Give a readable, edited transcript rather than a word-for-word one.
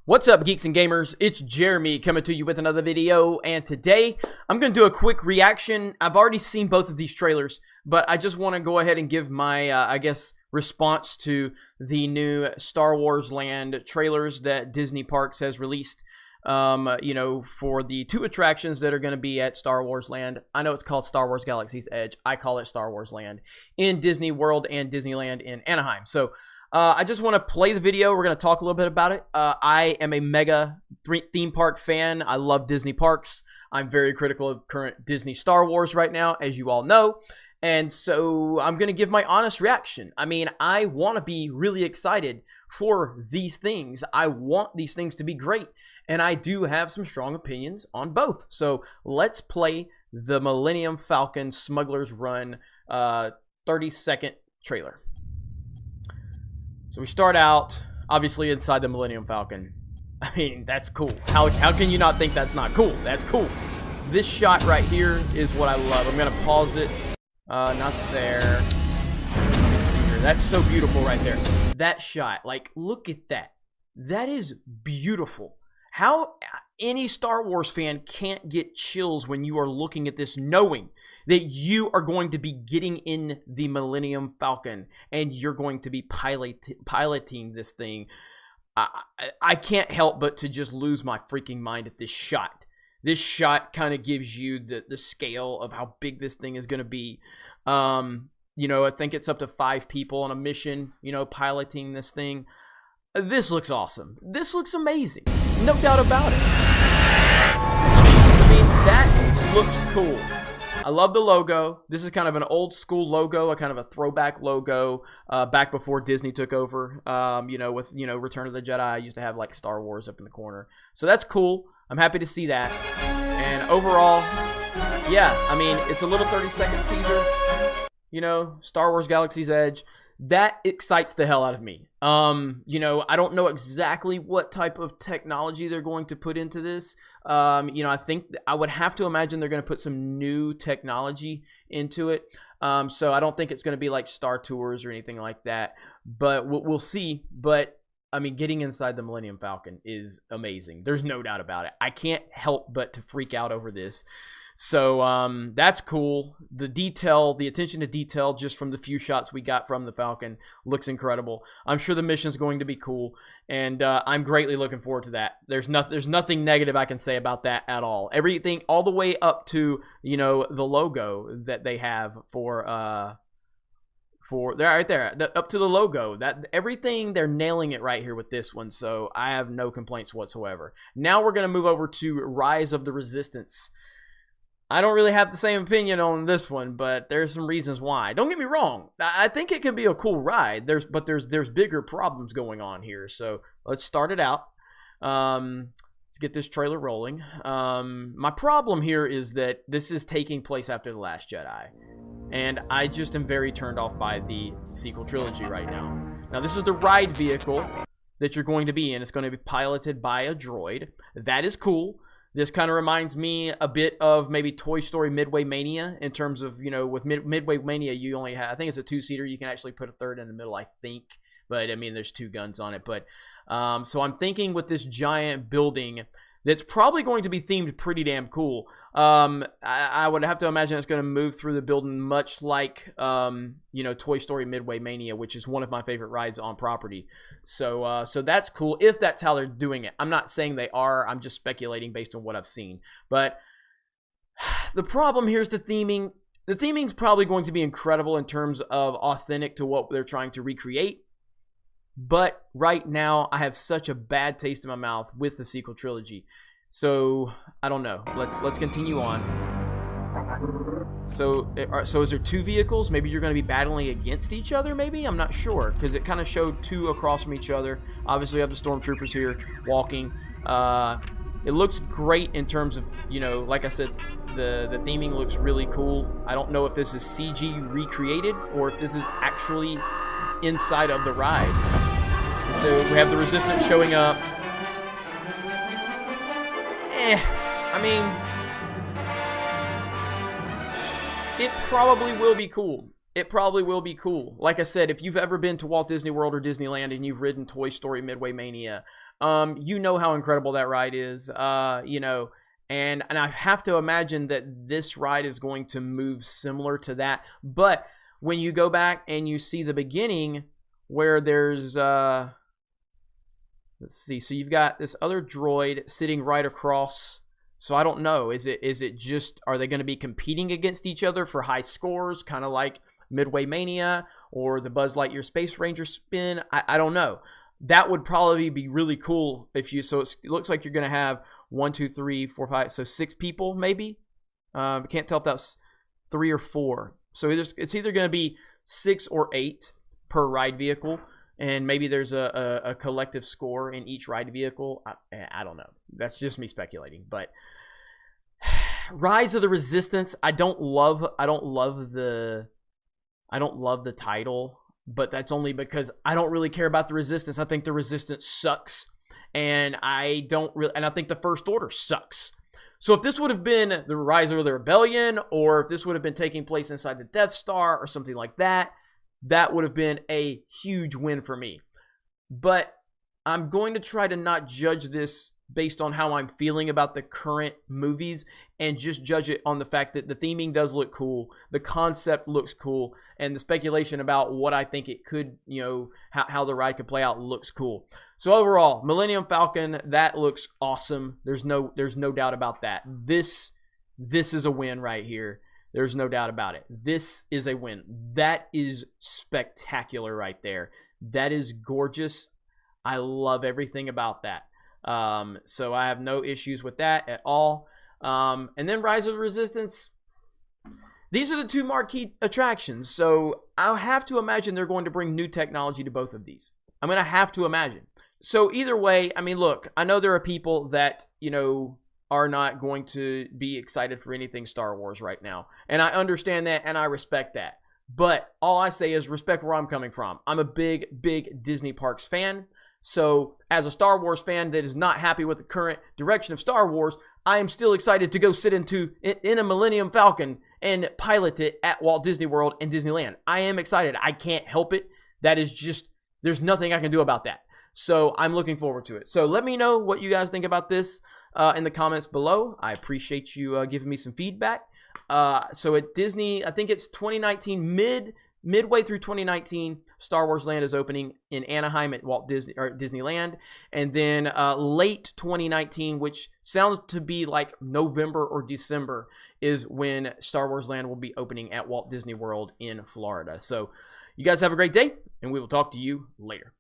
What's up, geeks and gamers? It's Jeremy coming to you with another video, and today I'm going to do a quick reaction. I've already seen both of these trailers, but I just want to go ahead and give my, response to the new Star Wars Land trailers that Disney Parks has released, for the two attractions that are going to be at Star Wars Land. I know it's called Star Wars Galaxy's Edge. I call it Star Wars Land in Disney World and Disneyland in Anaheim. So, I just want to play the video. We're going to talk a little bit about it. I am a mega theme park fan. I love Disney parks. I'm very critical of current Disney Star Wars right now, as you all know. And so I'm going to give my honest reaction. I mean, I want to be really excited for these things. I want these things to be great. And I do have some strong opinions on both. So let's play the Millennium Falcon Smuggler's Run 30-second trailer. So we start out, obviously, inside the Millennium Falcon. I mean, that's cool. How can you not think that's not cool? That's cool. This shot right here is what I love. I'm going to pause it. Not there. Let me see here. That's so beautiful right there. That shot. Like, look at that. That is beautiful. How any Star Wars fan can't get chills when you are looking at this, knowing that you are going to be getting in the Millennium Falcon and you're going to be piloting this thing. I can't help but to just lose my freaking mind at this shot. This shot kind of gives you the scale of how big this thing is going to be. I think it's up to 5 people on a mission, piloting this thing. This looks awesome. This looks amazing. No doubt about it. I mean, that looks cool. I love the logo. This is kind of an old school logo, a kind of a throwback logo, back before Disney took over. With Return of the Jedi, I used to have like Star Wars up in the corner. So that's cool. I'm happy to see that. And overall, yeah, I mean, it's a little 30-second teaser. Star Wars Galaxy's Edge. That excites the hell out of me. I don't know exactly what type of technology they're going to put into this. I think I would have to imagine they're going to put some new technology into it. So I don't think it's going to be like Star Tours or anything like that. But we'll see. But I mean, getting inside the Millennium Falcon is amazing. There's no doubt about it. I can't help but to freak out over this. So that's cool. The detail, the attention to detail just from the few shots we got from the Falcon looks incredible. I'm sure the mission's going to be cool, and I'm greatly looking forward to that. There's nothing negative I can say about that at all. Everything all the way up to, the logo that they have for right there, up to the logo. That everything, they're nailing it right here with this one. So I have no complaints whatsoever. Now we're going to move over to Rise of the Resistance. I don't really have the same opinion on this one, but there's some reasons why. Don't get me wrong. I think it can be a cool ride. There's bigger problems going on here. So let's start it out. Let's get this trailer rolling. My problem here is that this is taking place after The Last Jedi. And I just am very turned off by the sequel trilogy right now. Now, this is the ride vehicle that you're going to be in. It's going to be piloted by a droid. That is cool. This kind of reminds me a bit of maybe Toy Story Midway Mania in terms of, with Midway Mania, you only have, I think it's a 2-seater. You can actually put a third in the middle, I think. But, I mean, there's 2 guns on it. But, so I'm thinking with this giant building that's probably going to be themed pretty damn cool. I would have to imagine it's going to move through the building much like, Toy Story Midway Mania, which is one of my favorite rides on property. So that's cool if that's how they're doing it. I'm not saying they are. I'm just speculating based on what I've seen. But the problem here is the theming. The theming's probably going to be incredible in terms of authentic to what they're trying to recreate. But right now, I have such a bad taste in my mouth with the sequel trilogy. So, I don't know. Let's continue on. So is there 2 vehicles? Maybe you're going to be battling against each other, maybe? I'm not sure, because it kind of showed 2 across from each other. Obviously, we have the stormtroopers here walking. It looks great in terms of, like I said, the theming looks really cool. I don't know if this is CG recreated or if this is actually inside of the ride. So we have the Resistance showing up. I mean, it probably will be cool. it probably will be cool. Like I said, if you've ever been to Walt Disney World or Disneyland and you've ridden Toy Story Midway Mania, you know how incredible that ride is. You know, and I have to imagine that this ride is going to move similar to that. But when you go back and you see the beginning where there's let's see, so you've got this other droid sitting right across. So I don't know, is it just, are they going to be competing against each other for high scores, kind of like Midway Mania or the Buzz Lightyear Space Ranger spin? I don't know. That would probably be really cool if you, so it looks like you're going to have 1, 2, 3, 4, 5, so 6 people maybe. I can't tell if that's 3 or 4. So it's either going to be 6 or 8 per ride vehicle, and maybe there's a collective score in each ride vehicle. I don't know. That's just me speculating. But Rise of the Resistance, I don't love the title, but that's only because I don't really care about the Resistance. I think the Resistance sucks, and I think the First Order sucks. So if this would have been the Rise of the Rebellion, or if this would have been taking place inside the Death Star or something like that, that would have been a huge win for me. But I'm going to try to not judge this based on how I'm feeling about the current movies, and just judge it on the fact that the theming does look cool, the concept looks cool, and the speculation about what I think it could, you know, how the ride could play out looks cool. So overall, Millennium Falcon, that looks awesome. There's no doubt about that. This is a win right here. There's no doubt about it. This is a win. That is spectacular right there. That is gorgeous. I love everything about that. So I have no issues with that at all. And then Rise of the Resistance. These are the 2 marquee attractions. So I'll have to imagine they're going to bring new technology to both of these. I'm going to have to imagine. So either way, I mean, look, I know there are people that, you know, are not going to be excited for anything Star Wars right now. And I understand that, and I respect that. But all I say is respect where I'm coming from. I'm a big, big Disney Parks fan. So as a Star Wars fan that is not happy with the current direction of Star Wars, I am still excited to go sit in a Millennium Falcon and pilot it at Walt Disney World and Disneyland. I am excited. I can't help it. That is just, there's nothing I can do about that. So I'm looking forward to it. So let me know what you guys think about this in the comments below. I appreciate you giving me some feedback. So at Disney, I think it's 2019, midway through 2019, Star Wars Land is opening in Anaheim at Walt Disney or Disneyland, and then late 2019, which sounds to be like November or December, is when Star Wars Land will be opening at Walt Disney World in Florida. So you guys have a great day, and we will talk to you later.